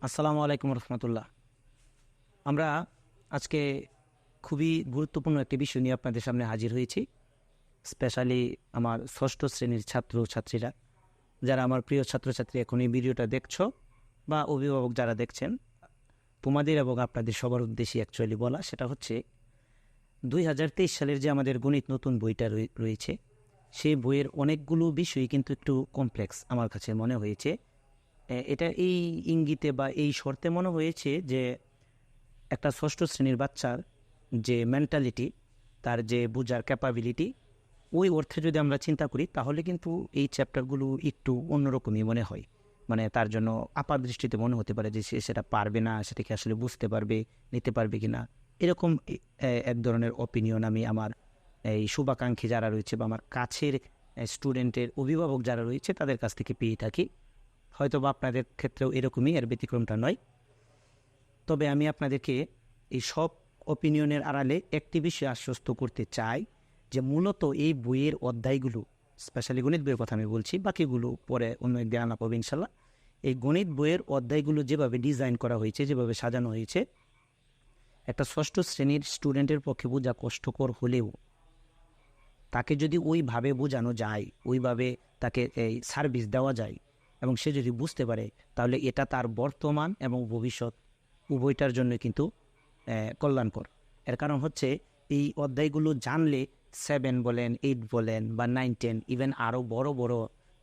আসসালামু আলাইকুম রহমতুল্লাহ। আমরা আজকে খুবই গুরুত্বপূর্ণ একটি বিষয় নিয়ে আপনাদের সামনে হাজির হয়েছি। স্পেশালি আমার ষষ্ঠ শ্রেণীর ছাত্র ছাত্রীরা, যারা আমার প্রিয় ছাত্রছাত্রী এখন এই ভিডিওটা দেখছো, বা অভিভাবক যারা দেখছেন, তোমাদের এবং আপনাদের সবার উদ্দেশ্যে অ্যাকচুয়ালি বলা, সেটা হচ্ছে 2023 সালের যে আমাদের গণিত নতুন বইটা রয়েছে, সেই বইয়ের অনেকগুলো বিষয় কিন্তু একটু কমপ্লেক্স আমার কাছে মনে হয়েছে। এটা এই ইঙ্গিতে বা এই শর্তে মনে হয়েছে যে একটা ষষ্ঠ শ্রেণীর বাচ্চার যে মেন্টালিটি, তার যে বোঝার ক্যাপাবিলিটি, ওই অর্থে যদি আমরা চিন্তা করি, তাহলে কিন্তু এই চ্যাপ্টারগুলো একটু অন্যরকমই মনে হয়। মানে তার জন্য আপাত দৃষ্টিতে মনে হতে পারে যে সে সেটা পারবে না, সেটাকে আসলে বুঝতে পারবে, নিতে পারবে কি না, এরকম এক ধরনের অপিনিয়ন আমি আমার এই শুভাকাঙ্ক্ষী যারা রয়েছে বা আমার কাছের স্টুডেন্টের অভিভাবক যারা রয়েছে তাদের কাছ থেকে পেয়ে থাকি। হয়তো বা আপনাদের ক্ষেত্রেও এরকমই, এর ব্যতিক্রমটা নয়। তবে আমি আপনাদেরকে এই সব অপিনিয়নের আড়ালে একটি বিষয়ে আশ্বস্ত করতে চাই, যে মূলত এই বইয়ের অধ্যায়গুলো, স্পেশালি গণিত বইয়ের কথা আমি বলছি, বাকিগুলো পরে অন্য একদিন আনা পাবে ইনশাল্লাহ। এই গণিত বইয়ের অধ্যায়গুলো যেভাবে ডিজাইন করা হয়েছে, যেভাবে সাজানো হয়েছে, একটা ষষ্ঠ শ্রেণীর স্টুডেন্টের পক্ষে বোঝা কষ্টকর হলেও তাকে যদি ওইভাবে বোঝানো যায়, ওইভাবে তাকে এই সার্ভিস দেওয়া যায় এবং সে যদি বুঝতে পারে, তাহলে এটা তার বর্তমান এবং ভবিষ্যৎ উভয়টার জন্য কিন্তু কল্যাণকর। এর কারণ হচ্ছে, এই অধ্যায়গুলো জানলে 7 বলেন, 8 বলেন বা 9, 10, ইভেন আরও বড় বড়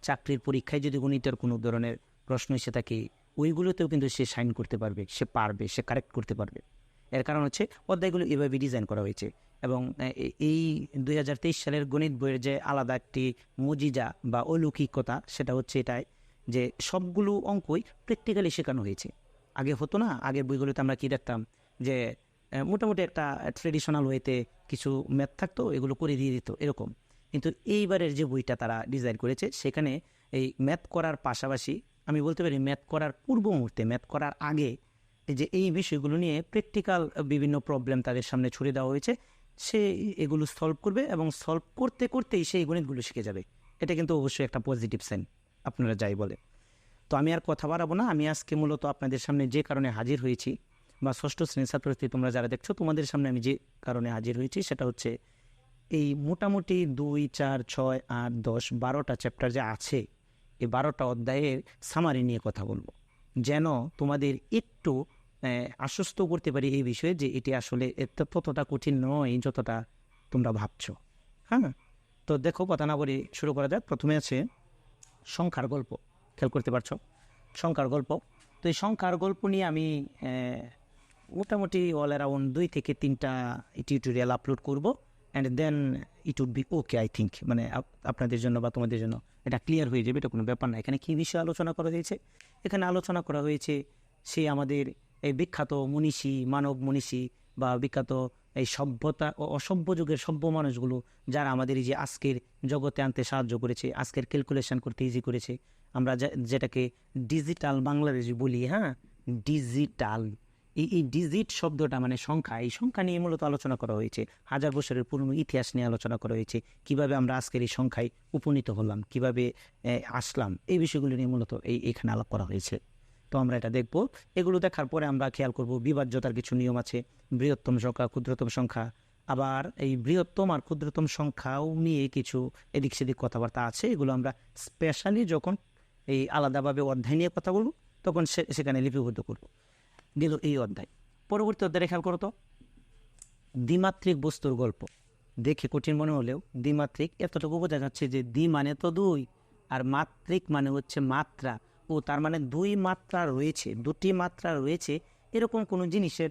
চাকরির পরীক্ষায় যদি গণিতের কোনো ধরনের প্রশ্ন এসে থাকে, ওইগুলোতেও কিন্তু সে সাইন করতে পারবে, সে পারবে, সে কারেক্ট করতে পারবে। এর কারণ হচ্ছে অধ্যায়গুলো এভাবে ডিজাইন করা হয়েছে। এবং এই 2023 সালের গণিত বইয়ের যে আলাদা একটি মজিজা বা অলৌকিকতা, সেটা হচ্ছে এটাই যে সবগুলো অঙ্কই প্র্যাকটিক্যালি শেখানো হয়েছে। আগে হতো না, আগের বইগুলোতে আমরা কী দেখতাম, যে মোটামুটি একটা ট্রেডিশনাল ওয়েতে কিছু ম্যাথ থাকতো, এগুলো করে দিয়ে দিত এরকম। কিন্তু এইবারের যে বইটা তারা ডিজাইন করেছে, সেখানে এই ম্যাথ করার পাশাপাশি, আমি বলতে পারি ম্যাথ করার পূর্ব মুহূর্তে, ম্যাথ করার আগে যে এই বিষয়গুলো নিয়ে প্র্যাকটিক্যাল বিভিন্ন প্রবলেম তাদের সামনে ছুড়ে দেওয়া হয়েছে। সে এগুলো সলভ করবে এবং সলভ করতে করতেই সেই গণিতগুলো শিখে যাবে। এটা কিন্তু অবশ্যই একটা পজিটিভ সাইন, আপনারা যাই বলে। তো আমি আর কথা বাড়াবো না। আমি আজকে মূলত আপনাদের সামনে যে কারণে হাজির হয়েছি, বা ষষ্ঠ শ্রেণীর ছাত্রছাত্রী তোমরা যারা দেখছো, তোমাদের সামনে আমি যে কারণে হাজির হয়েছি, সেটা হচ্ছে এই মোটামুটি 2, 4, 6, 8, 10, 12টা চ্যাপ্টার যে আছে, এই 12টা অধ্যায়ের সামারি নিয়ে কথা বলবো, যেন তোমাদের একটু আশ্বস্ত করতে পারি এই বিষয়ে যে এটি আসলে ততটা কঠিন নয় যতটা তোমরা ভাবছো। হ্যাঁ, তো দেখো, কথা না বলে শুরু করা যাক। প্রথমে আছে সংখ্যার গল্প। খেয়াল করতে পারছো, সংখ্যার গল্প। তো এই সংখ্যার গল্প নিয়ে আমি মোটামুটি অল অ্যারাউন্ড 2 থেকে 3টা টিউটোরিয়াল আপলোড করব, and then it would be okay, I think. মানে আপনাদের জন্য বা তোমাদের জন্য এটা ক্লিয়ার হয়ে যাবে, এটা কোনো ব্যাপার না। এখানে কী বিষয়ে আলোচনা করা হয়েছে? এখানে আলোচনা করা হয়েছে সে আমাদের এই বিখ্যাত মনীষী, মানব মনীষী, বা বিখ্যাত এই সভ্যতা ও অসভ্য যুগের সভ্য মানুষগুলো, যারা আমাদের এই যে আজকের জগতে আনতে সাহায্য করেছে, আজকের ক্যালকুলেশন করতে ইজি করেছে। আমরা যেটাকে ডিজিটাল বাংলাদেশে বলি, হ্যাঁ, ডিজিটাল, এই ডিজিট শব্দটা মানে সংখ্যা, এই সংখ্যা নিয়ে মূলত আলোচনা করা হয়েছে। 1000 বছরের পুরনো ইতিহাস নিয়ে আলোচনা করা হয়েছে, কিভাবে আমরা আজকের এই সংখ্যায় উপনীত হলাম, কিভাবে আসলাম, এই বিষয়গুলো নিয়ে মূলত এইখানে আলাপ করা হয়েছে। তো আমরা এটা দেখব। এগুলো দেখার পরে আমরা খেয়াল করব বিভাজ্যতার কিছু নিয়ম আছে, বৃহত্তম সংখ্যা, ক্ষুদ্রতম সংখ্যা, আবার এই বৃহত্তম আর ক্ষুদ্রতম সংখ্যাও নিয়ে কিছু এদিক সেদিক কথাবার্তা আছে। এগুলো আমরা স্পেশালি যখন এই আলাদাভাবে অধ্যায় নিয়ে কথা বলব, তখন সেখানে লিপিবদ্ধ করব। গেল এই অধ্যায়। পরবর্তী অধ্যায়ে খেয়াল করো তো, দ্বিমাত্রিক বস্তুর গল্প। দেখে কঠিন মনে হলেও দ্বিমাত্রিক এতটুকু বোঝা যাচ্ছে যে দ্বি মানে তো 2, আর মাত্রিক মানে হচ্ছে মাত্রা। ও তার মানে 2 মাত্রা রয়েছে, 2টি মাত্রা রয়েছে, এরকম কোনো জিনিসের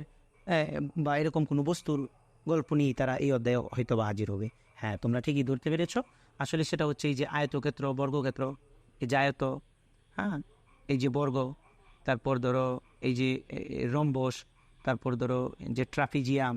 বা এরকম কোনো বস্তুর গল্প নিয়ে তারা এই অধ্যায়ে হয়তো বা হাজির হবে। হ্যাঁ, তোমরা ঠিকই ধরতে পেরেছ। আসলে সেটা হচ্ছে এই যে আয়তক্ষেত্র, বর্গক্ষেত্র, এই যে আয়ত, হ্যাঁ, এই যে বর্গ, তারপর ধরো এই যে রম্বস, তারপর ধরো যে ট্রাপিজিয়াম,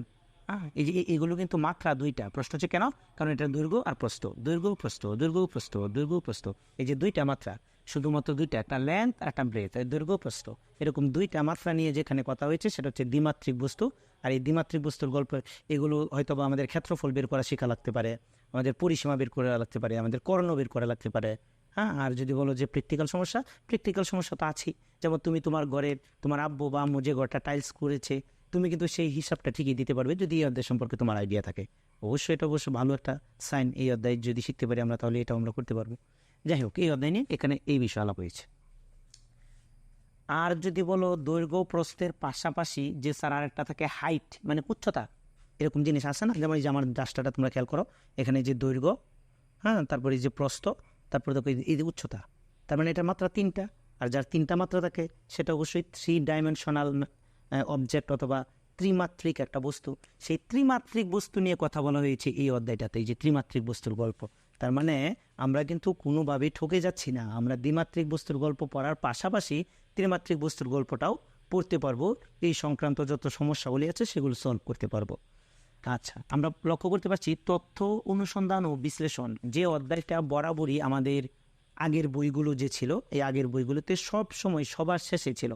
হ্যাঁ, এই যে এগুলো কিন্তু মাত্রা 2টা। প্রশ্ন হচ্ছে কেন? কারণ এটা দৈর্ঘ্য আর প্রস্থ, দৈর্ঘ্য প্রস্থ, দৈর্ঘ্য প্রস্থ, দৈর্ঘ্য প্রস্থ, এই যে 2টা মাত্রা, শুধুমাত্র 2টা, একটা লেন্থ আর একটা ব্রেথ, দৈর্ঘ্য প্রস্থ, এরকম 2টা মাত্রা নিয়ে যেখানে কথা হয়েছে, সেটা হচ্ছে দ্বিমাত্রিক বস্তু। আর এই দ্বিমাত্রিক বস্তুর গল্প, এগুলো হয়তো বা আমাদের ক্ষেত্রফল বের করা শেখা লাগতে পারে, আমাদের পরিসীমা বের করা লাগতে পারে, আমাদের কর্ণ বের করা লাগতে পারে, হ্যাঁ, আর যদি বলো যে প্র্যাকটিক্যাল সমস্যা তো আছেই। যেমন তুমি তোমার ঘরের তোমার আব্বু বা আম্মু যে ঘরটা টাইলস করেছে, তুমি কিন্তু সেই হিসাবটা ঠিকই দিতে পারবে যদি এই অধ্যায় সম্পর্কে তোমার আইডিয়া থাকে। অবশ্যই এটা ভালো একটা সাইন। এই অধ্যায় যদি শিখতে পারি আমরা, তাহলে এটা আমরা করতে পারবো। যাই হোক, এই অধ্যায় নিয়ে এখানে এই বিষয় আলাপ হয়েছে। আর যদি বলো দৈর্ঘ্য প্রস্থের পাশাপাশি যে স্যার আরেকটা থাকে হাইট, মানে উচ্চতা, এরকম জিনিস আছে না? যেমন এই যে আমার রাস্তাটা তোমরা খেয়াল করো, এখানে যে দৈর্ঘ্য, হ্যাঁ, তারপরে এই যে প্রস্থ, তারপরে দেখো এই যে উচ্চতা, তার মানে এটার মাত্রা 3টা। আর যার 3টা মাত্রা থাকে সেটা অবশ্যই 3 ডাইমেনশনাল অবজেক্ট অথবা ত্রিমাত্রিক একটা বস্তু। সেই ত্রিমাত্রিক বস্তু নিয়ে কথা বলা হয়েছে এই অধ্যায়টাতে, এই যে ত্রিমাত্রিক বস্তুর গল্প। তার মানে আমরা কিন্তু কোনোভাবেই ঠকে যাচ্ছি না, আমরা দ্বিমাত্রিক বস্তুর গল্প পড়ার পাশাপাশি ত্রিমাত্রিক বস্তুর গল্পটাও পড়তে পারবো। এই সংক্রান্ত যত সমস্যাগুলি আছে সেগুলো সলভ করতে পারবো। আচ্ছা, আমরা লক্ষ্য করতে পারছি তথ্য অনুসন্ধান ও বিশ্লেষণ যে অধ্যায়টা বরাবরই আমাদের আগের বইগুলো যে ছিল, এই আগের বইগুলোতে সব সময় সবার শেষে ছিল।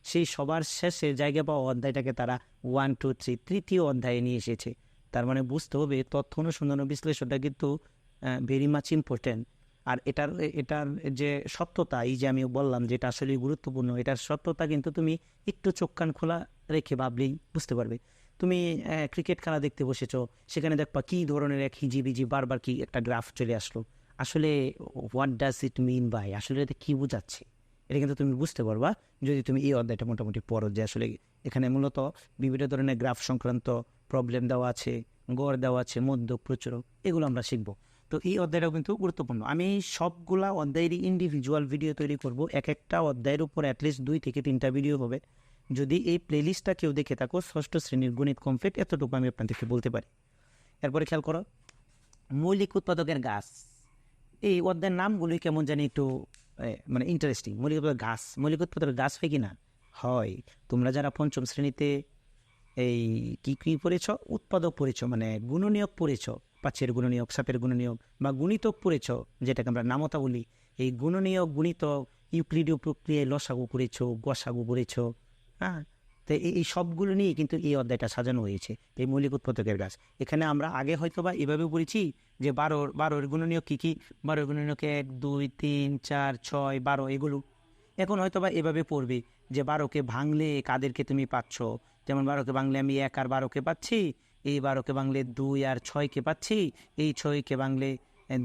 সেই সবার শেষে জায়গা পাওয়া অধ্যায়টাকে তারা 1, 2, 3 তৃতীয় অধ্যায়ে নিয়ে এসেছে। তার মানে বুঝতে হবে তথ্য অনুসন্ধান ও বিশ্লেষণটা কিন্তু ভেরি মাচ ইম্পর্টেন্ট। আর এটার যে সত্যতা, এই যে আমি বললাম যে এটা আসলে গুরুত্বপূর্ণ, এটার সত্যতা কিন্তু তুমি একটু চোখ কান খোলা রেখে ভাবলেই বুঝতে পারবে। তুমি ক্রিকেট খেলা দেখতে বসেছো, সেখানে দেখবা কী ধরনের এক হিজিবিজি বারবার কি একটা গ্রাফ চলে আসলো, আসলে what does it mean by, আসলে এটা কী বোঝাচ্ছে, এটা কিন্তু তুমি বুঝতে পারবা যদি তুমি এই অধ্যায়টা মোটামুটি পড়ো। যে আসলে এখানে মূলত বিভিন্ন ধরনের গ্রাফ সংক্রান্ত প্রবলেম দেওয়া আছে, গড় দেওয়া আছে, মধ্যক, প্রচুরক, এগুলো আমরা শিখবো। তো এই অধ্যায়টাও কিন্তু গুরুত্বপূর্ণ। আমি সবগুলা অধ্যায়েরই ইন্ডিভিজুয়াল ভিডিও তৈরি করব, এক একটা অধ্যায়ের উপর অ্যাটলিস্ট 2 থেকে 3টা ভিডিও হবে। যদি এই প্লেলিস্টটা কেউ দেখে থাকো, ষষ্ঠ শ্রেণীর গণিত কমপ্লিট, এতটুকু আমি আপনাদেরকে বলতে পারি। এরপরে খেয়াল করো মৌলিক উৎপাদকের গাছ। এই অধ্যায়ের নামগুলি কেমন জানি একটু মানে ইন্টারেস্টিং। মৌলিক উৎপাদকের গাছ হয় কি না? হয়। তোমরা যারা 5ম শ্রেণীতে এই কি পড়েছ, উৎপাদক পড়েছ, মানে গুণনীয়ক পড়েছ, 5-এর গুণনীয়ক, 7-এর গুণনীয়ক বা গুণিতক পড়েছ, যেটাকে আমরা নামতা বলি। এই গুণনীয়ক, গুণিতক, ইউক্লিডীয় প্রক্রিয়ায় লসাগু পড়েছ, গসাগু পড়েছ, হ্যাঁ। তো এই সবগুলো নিয়ে কিন্তু এই অধ্যায়টা সাজানো হয়েছে, এই মৌলিক উৎপাদকের গাছ। এখানে আমরা আগে হয়তো বা এভাবে পড়েছি যে 12-এর গুণনীয়ক কী কী, 12-এর গুণনীয়ক 1, 2, 3, 4, 6, 12 এগুলো। এখন হয়তো বা এভাবে পড়বে যে 12কে ভাঙলে কাদেরকে তুমি পাচ্ছ। যেমন 12কে ভাঙলে আমি 1 আর 12কে পাচ্ছি, এই 12কে ভাঙলে 2 আর 6কে পাচ্ছি, এই 6কে ভাঙলে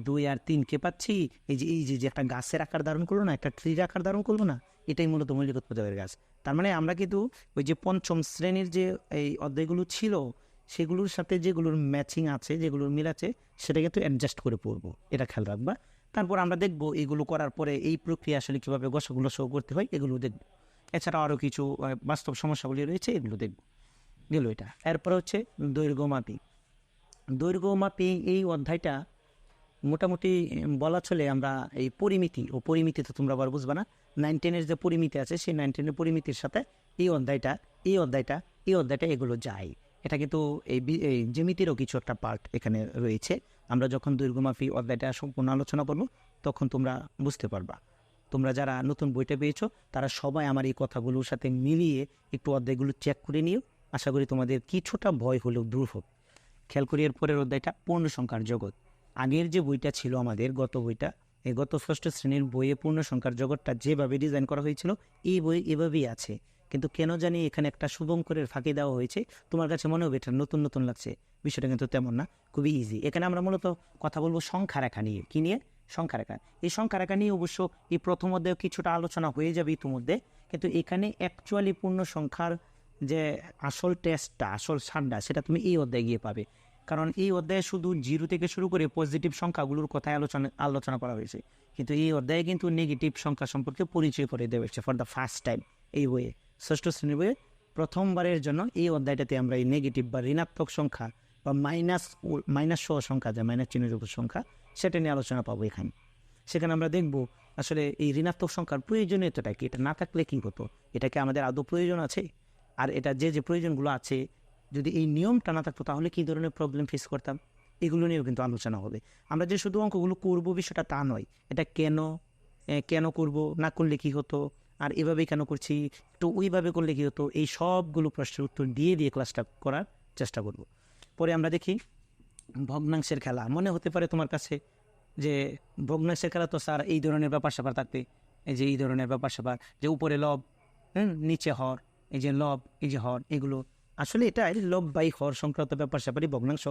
2 আর 3কে পাচ্ছি। এই যে একটা গাছের আকার ধারণ করলো না, একটা ট্রির আকার ধারণ করলো না, এটাই মূলত মৌলিক উৎপাদকের গাছ। তার মানে আমরা কিন্তু ওই যে 5ম শ্রেণীর যে এই অধ্যায়গুলো ছিল সেগুলোর সাথে যেগুলোর ম্যাচিং আছে, যেগুলোর মিল আছে, সেটা কিন্তু অ্যাডজাস্ট করে পড়বো, এটা খেয়াল রাখবা। তারপর আমরা দেখবো এগুলো করার পরে এই প্রক্রিয়া আসলে কীভাবে গসাগুলো শো করতে হয়, এগুলো দেখব। এছাড়াও আরও কিছু বাস্তব সমস্যাগুলি রয়েছে, এগুলো দেখব। গেল এটা। এরপর হচ্ছে দৈর্ঘ্যমাপী এই অধ্যায়টা মোটামুটি বলা চলে আমরা এই পরিমিতি তো তোমরা আবার বুঝবা না। 9, 10-এর যে পরিমিতি আছে, সেই 9, 10-এর পরিমিতির সাথে এই অধ্যায়টা এগুলো যায়। এটা কিন্তু এই জ্যামিতিরও কিছু একটা পার্ট এখানে রয়েছে। আমরা যখন দৈর্ঘ্যমাপী অধ্যায়টা সম্পূর্ণ আলোচনা করব তখন তোমরা বুঝতে পারবা। তোমরা যারা নতুন বইটা পেয়েছো তারা সবাই আমার এই কথাগুলোর সাথে মিলিয়ে একটু অধ্যায়গুলো চেক করে নিও। আশা করি তোমাদের কিছুটা ভয় হলেও দূর হবে। খেয়াল করি এরপরের অধ্যায়টা পূর্ণ সংখ্যার জগৎ। আগের যে বইটা ছিল আমাদের, গত 6ষ্ঠ শ্রেণীর বইয়ে পূর্ণ সংখ্যার জগৎটা যেভাবে ডিজাইন করা হয়েছিল এই বই এভাবেই আছে, কিন্তু কেন জানি এখানে একটা শুভঙ্করের ফাঁকি দেওয়া হয়েছে। তোমার কাছে মনে হবে এটা নতুন নতুন লাগছে, বিষয়টা কিন্তু তেমন না, খুবই ইজি। এখানে আমরা মূলত কথা বলবো সংখ্যা রেখা নিয়ে। কি নিয়ে? সংখ্যা রেখা। এই সংখ্যা রেখা নিয়ে অবশ্য এই প্রথম অধ্যায়ে কিছুটা আলোচনা হয়ে যাবে ইতিমধ্যে, কিন্তু এখানে অ্যাকচুয়ালি পূর্ণ সংখ্যার যে আসল টেস্টটা, আসল সারটা, সেটা তুমি এই অধ্যায়ে গিয়ে পাবে। কারণ এই অধ্যায়ে শুধু 0 থেকে শুরু করে পজিটিভ সংখ্যাগুলোর কথাই আলোচনা করা হয়েছে, কিন্তু এই অধ্যায়ে কিন্তু নেগেটিভ সংখ্যা সম্পর্কে পরিচয় করে দেওয়া হয়েছে ফর দ্য ফার্স্ট টাইম এই বইয়ে। 6ষ্ঠ শ্রেণীর বইয়ে প্রথমবারের জন্য এই অধ্যায়টাতে আমরা এই নেগেটিভ বা ঋণাত্মক সংখ্যা বা মাইনাস সহ সংখ্যা, যা মাইনাস চিহ্নযুক্ত সংখ্যা, সেটা নিয়ে আলোচনা পাবো এখানে। সেখানে আমরা দেখব আসলে এই ঋণাত্মক সংখ্যার প্রয়োজনীয়তাটা কি, এটা না থাকলে কী হতো, এটাকে আমাদের আদৌ প্রয়োজন আছে, আর এটা যে প্রয়োজনগুলো আছে, যদি এই নিয়মটা না থাকতো তাহলে কী ধরনের প্রবলেম ফেস করতাম, এগুলো নিয়েও কিন্তু আলোচনা হবে। আমরা যে শুধু অঙ্কগুলো করবো বিষয়টা তা নয়, এটা কেন করব, না করলে কি হতো, আর এভাবে কেন করছি, তো ওইভাবে করলে কী হতো, এই সবগুলো প্রশ্নের উত্তর দিয়ে ক্লাসটা করার চেষ্টা করব। পরে আমরা দেখি ভগ্নাংশের খেলা। মনে হতে পারে তোমার কাছে যে ভগ্নাংশের খেলা তো স্যার এই ধরনের ব্যাপার স্যাপার থাকবে, এই যে এই ধরনের ব্যাপার স্যাপার, যে উপরে লব, নিচে হর, এই যে লব, এই যে হর, এগুলো আসলে এটাই লব বাই হর সংক্রান্ত ব্যাপার স্যাপারই ভগ্নাংশ।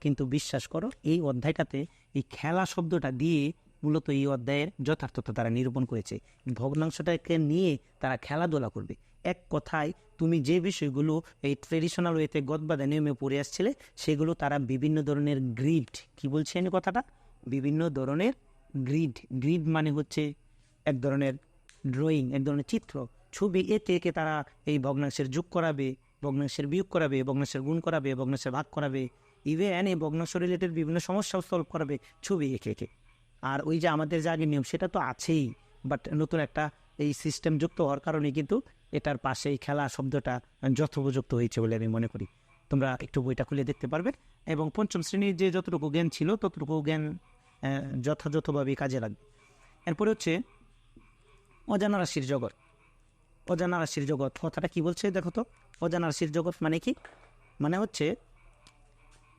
কিন্তু বিশ্বাস করো এই অধ্যায়টাতে এই খেলা শব্দটা দিয়ে মূলত এই অধ্যায়ের যথার্থতা তারা নিরূপণ করেছে। ভগ্নাংশটাকে নিয়ে তারা খেলাধুলা করবে। এক কথায় তুমি যে বিষয়গুলো এই ট্রেডিশনাল ওয়েতে গদবাদা নিয়মে পড়ে আসছিলে সেগুলো তারা বিভিন্ন ধরনের গ্রিড, কি বলছেন কথাটা, বিভিন্ন ধরনের গ্রিড মানে হচ্ছে এক ধরনের ড্রয়িং, এক ধরনের চিত্র, ছবি, এতে একে তারা এই ভগ্নাংশের যোগ করাবে, ভগ্নাংশের বিয়োগ করাবে, ভগ্নাংশের গুণ করাবে, ভগ্নাংশের ভাগ করাবে, ইভেন এই ভগ্নাংশ রিলেটেড বিভিন্ন সমস্যাও সলভ করাবে ছবি এঁকে এঁকে। আর ওই যে আমাদের যে আগের নিয়ম সেটা তো আছেই, বাট নতুন একটা এই সিস্টেম যুক্ত হওয়ার কারণে কিন্তু এটার পাশে এই খেলা শব্দটা যথোপযুক্ত হয়েছে বলে আমি মনে করি। তোমরা একটু বইটা খুলে দেখতে পারবে এবং পঞ্চম শ্রেণীর যে যতটুকু জ্ঞান ছিল ততটুকু জ্ঞান যথাযথভাবে কাজে লাগবে। এরপরে হচ্ছে অজানা রাশির জগৎ। অজানা রাশির জগৎ কথাটা কি বলছে দেখো তো। অজানা রাশির জগৎ মানে কি? মানে হচ্ছে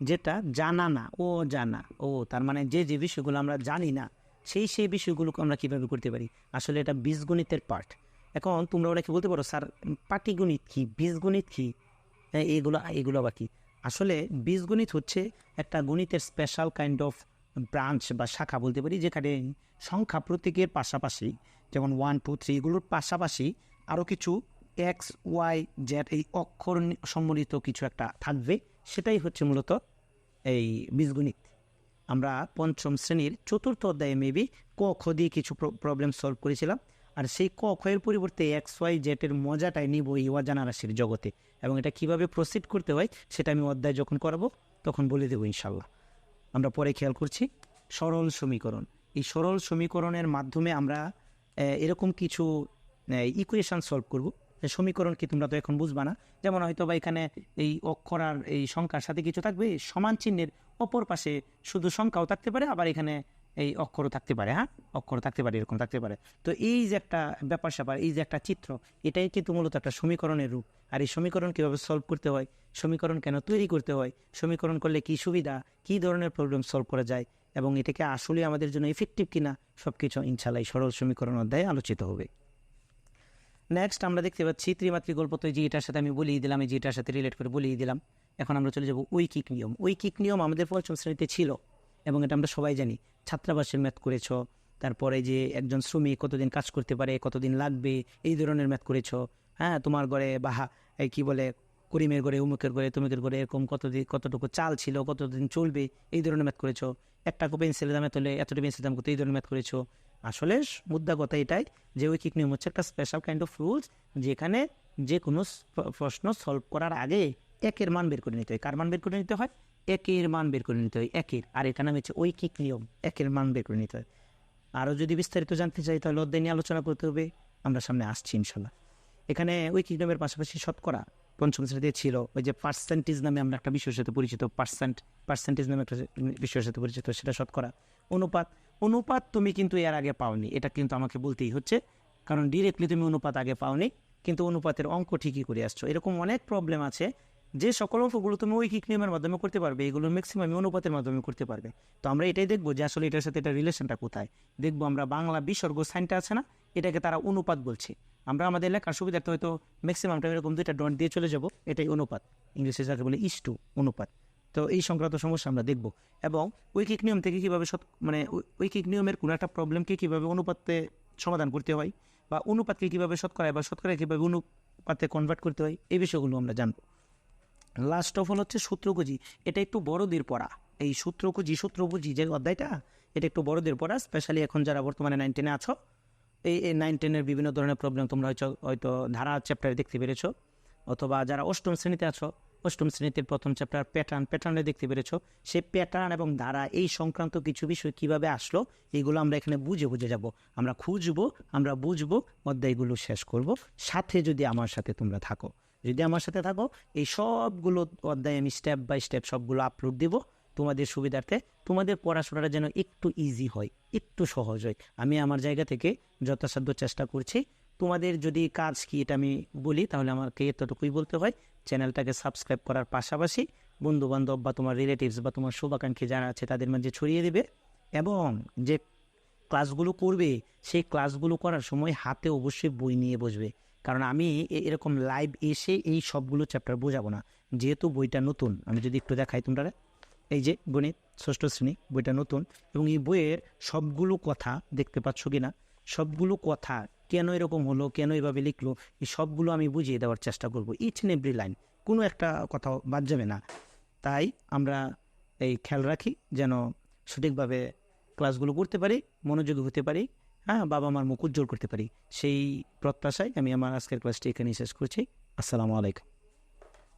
যেটা জানা না, ও জানা, ও তার মানে যে যে বিষয়গুলো আমরা জানি না সেই বিষয়গুলোকে আমরা কীভাবে করতে পারি। আসলে এটা বীজগণিতের পার্ট। এখন তোমরা ওরা কি বলতে পারো স্যার পাটিগণিত কি, বীজগণিত কি, এগুলো আবার কি? আসলে বীজগণিত হচ্ছে একটা গণিতের স্পেশাল কাইন্ড অফ ব্রাঞ্চ বা শাখা বলতে পারি, যেখানে সংখ্যা প্রতীকের পাশাপাশি যেমন 1 2 3 এগুলোর পাশাপাশি আরও কিছু এক্স ওয়াই জেড এই অক্ষর সম্বলিত কিছু একটা থাকবে, সেটাই হচ্ছে মূলত এই বীজগণিত। আমরা পঞ্চম শ্রেণীর চতুর্থ অধ্যায়ে মেবি ক খ দিয়ে কিছু প্রবলেম সলভ করেছিলাম, আর সেই ক খ এর পরিবর্তে এক্স ওয়াই জেড এর মজাটাই নিব এই অজানা রাশির জগতে, এবং এটা কিভাবে প্রসিড করতে হয় সেটা আমি অধ্যায় যখন করাবো তখন বলে দেবো ইনশাল্লাহ। আমরা পরে খেয়াল করছি সরল সমীকরণ। এই সরল সমীকরণের মাধ্যমে আমরা এরকম কিছু ইকুয়েশন সলভ করব। সমীকরণ কি তোমরা তো এখন বুঝবা না, যেমন হয়তো বা এখানে এই অক্ষর আর এই সংখ্যার সাথে কিছু থাকবে, সমান চিহ্নের অপর পাশে শুধু সংখ্যাও থাকতে পারে, আবার এখানে এই অক্ষরও থাকতে পারে, হ্যাঁ অক্ষর থাকতে পারে, এরকম থাকতে পারে। তো এই যে একটা ব্যাপার স্যাপার, এই যে একটা চিত্র, এটাই কিন্তু মূলত একটা সমীকরণের রূপ। আর এই সমীকরণ কীভাবে সলভ করতে হয়, সমীকরণ কেন তৈরি করতে হয়, সমীকরণ করলে কি সুবিধা, কি ধরনের প্রবলেম সলভ করা যায়, এবং এটাকে আসলে আমাদের জন্য এফেক্টিভ কিনা, সব কিছু ইনশাআল্লাহ সরল সমীকরণ অধ্যায়ে আলোচিত হবে। নেক্সট আমরা দেখতে পাচ্ছি ত্রিমাত্রিক গল্প, তো যে এটার সাথে আমি বলিয়ে দিলাম, এই যেটার সাথে রিলেট করে বলিয়ে দিলাম। এখন আমরা চলে যাব ঐকিক নিয়ম। ঐকিক নিয়ম আমাদের পঞ্চম শ্রেণীতে ছিল এবং এটা আমরা সবাই জানি। ছাত্রাবাসের ম্যাথ করেছ, তারপরে যে একজন শ্রমিক কতদিন কাজ করতে পারে, কতদিন লাগবে, এই ধরনের ম্যাথ করেছ। হ্যাঁ, তোমার ঘরে বা এই কী বলে করিমের ঘরে, উমুকের ঘরে, তুমুকের ঘরে এরকম কতটুকু চাল ছিল, কতদিন চলবে, এই ধরনের ম্যাথ করেছ। একটা পেন্সিলের দামে তোলে এতটা পেন্সিল দাম করতে, এই ধরনের ম্যাথ করেছ। আসলে মুদ্রা কথা এটাই যে ঐকিক নিয়ম হচ্ছে একটা স্পেশাল কাইন্ড অফ রুলস, যেখানে যে কোনো প্রশ্ন সলভ করার আগে একের মান বের করে নিতে হয়। কার মান বের করে নিতে হয়? একের মান বের করে নিতে হয়, একের। আর এটা নাম হচ্ছে ঐকিক নিয়ম, একের মান বের করে নিতে হয়। আরও যদি বিস্তারিত জানতে চাই তাহলে অধ্যায় নিয়ে আলোচনা করতে হবে, আমরা সামনে আসছি ইনশাল্লাহ। এখানে ঐকিক নিয়মের পাশাপাশি শতকরা পঞ্চম শ্রেণীতে ছিল। ওই যে পার্সেন্টেজ নামে আমরা একটা বিষয়ের সাথে পরিচিত, পার্সেন্টেজ নামে একটা বিষয়ের সাথে পরিচিত, সেটা শতকরা। অনুপাত তুমি কিন্তু এর আগে পাওনি, এটা কিন্তু আমাকে বলতেই হচ্ছে, কারণ ডিরেক্টলি তুমি অনুপাত আগে পাওনি, কিন্তু অনুপাতের অঙ্ক ঠিকই করে আসছো। এরকম অনেক প্রবলেম আছে যে সকল অঙ্কগুলো তুমি ঐকিক নিয়মের মাধ্যমে করতে পারবে, এগুলো ম্যাক্সিমাম অনুপাতের মাধ্যমে করতে পারবে। তো আমরা এটাই দেখবো যে আসলে এটার সাথে এটা রিলেশনটা কোথায়। দেখবো আমরা বাংলা বিসর্গ সাইনটা আছে না, এটাকে তারা অনুপাত বলছে। আমরা আমাদের লেখার সুবিধার্থে হয়তো ম্যাক্সিমাম টাইম এরকম দুইটা ডট দিয়ে চলে যাব, এটাই অনুপাত, ইংলিশে যাকে বলে ইস্টু অনুপাত। তো এই সংক্রান্ত সমস্যা আমরা দেখব, এবং ঐকিক নিয়ম থেকে কীভাবে ঐকিক নিয়মের কোনো একটা প্রবলেমকে কীভাবে অনুপাতে সমাধান করতে হয়, বা অনুপাতকে কীভাবে শতকরা বা শতকরা কীভাবে অনুপাতে কনভার্ট করতে হয়, এই বিষয়গুলো আমরা জানবো। লাস্ট অফ অল হচ্ছে সূত্রকুজি। এটা একটু বড়দের পড়া, এই সূত্রকুজি যে অধ্যায়টা, এটা একটু বড়দের পড়া। স্পেশালি এখন যারা বর্তমানে 9 10-এ আছো, এই 9 10-এর বিভিন্ন ধরনের প্রবলেম তোমরা হয়তো ধারা চ্যাপ্টারে দেখতে পেরেছো, অথবা যারা অষ্টম শ্রেণীতে আছো, অষ্টম শ্রেণীতে প্রথম চ্যাপ্টার প্যাটার্নে দেখতে পেরেছো। সেই প্যাটার্ন এবং ধারা এই সংক্রান্ত কিছু বিষয় কীভাবে আসলো, এইগুলো আমরা এখানে বুঝে যাব। আমরা খুঁজবো, আমরা বুঝবো, অধ্যায়গুলো শেষ করব। সাথে যদি আমার সাথে তোমরা থাকো, এই সবগুলো অধ্যায় আমি স্টেপ বাই স্টেপ সবগুলো আপলোড দেব তোমাদের সুবিধার্থে। তোমাদের পড়াশোনাটা যেন একটু ইজি হয়, একটু সহজ হয়, আমি আমার জায়গা থেকে যথাসাধ্য চেষ্টা করছি। তোমাদের যদি কাজ কি এটা আমি বলি, তাহলে আমাকে এতটুকুই বলতে হয়, চ্যানেলটাকে সাবস্ক্রাইব করার পাশাপাশি বন্ধুবান্ধব বা তোমার রিলেটিভস বা তোমার শুভাকাঙ্ক্ষী যারা আছে তাদের মাঝে ছড়িয়ে দেবে, এবং যে ক্লাসগুলো করবে সেই ক্লাসগুলো করার সময় হাতে অবশ্যই বই নিয়ে বসবে, কারণ আমি এরকম লাইভ এসে এই সবগুলো চ্যাপ্টার বোঝাবো না, যেহেতু বইটা নতুন। আমি যদি একটু দেখাই তোমরা, এই যে গণিত ষষ্ঠ শ্রেণী বইটা নতুন, এবং এই বইয়ের সবগুলো কথা দেখতে পাচ্ছ কি না, সবগুলো কথা কেন এরকম হলো, কেন এভাবে লিখলো, এই সবগুলো আমি বুঝিয়ে দেওয়ার চেষ্টা করব, ইচ অ্যান্ড এভরি লাইন, কোনো একটা কথা বাদ যাবে না। তাই আমরা এই খেয়াল রাখি যেন সঠিকভাবে ক্লাসগুলো করতে পারি, মনোযোগী হতে পারি, হ্যাঁ, বাবা মার মুখ উজ্জ্বল করতে পারি। সেই প্রত্যাশায় আমি আমার আজকের ক্লাসটি এখানেই শেষ করছি। আসসালামু আলাইকুম।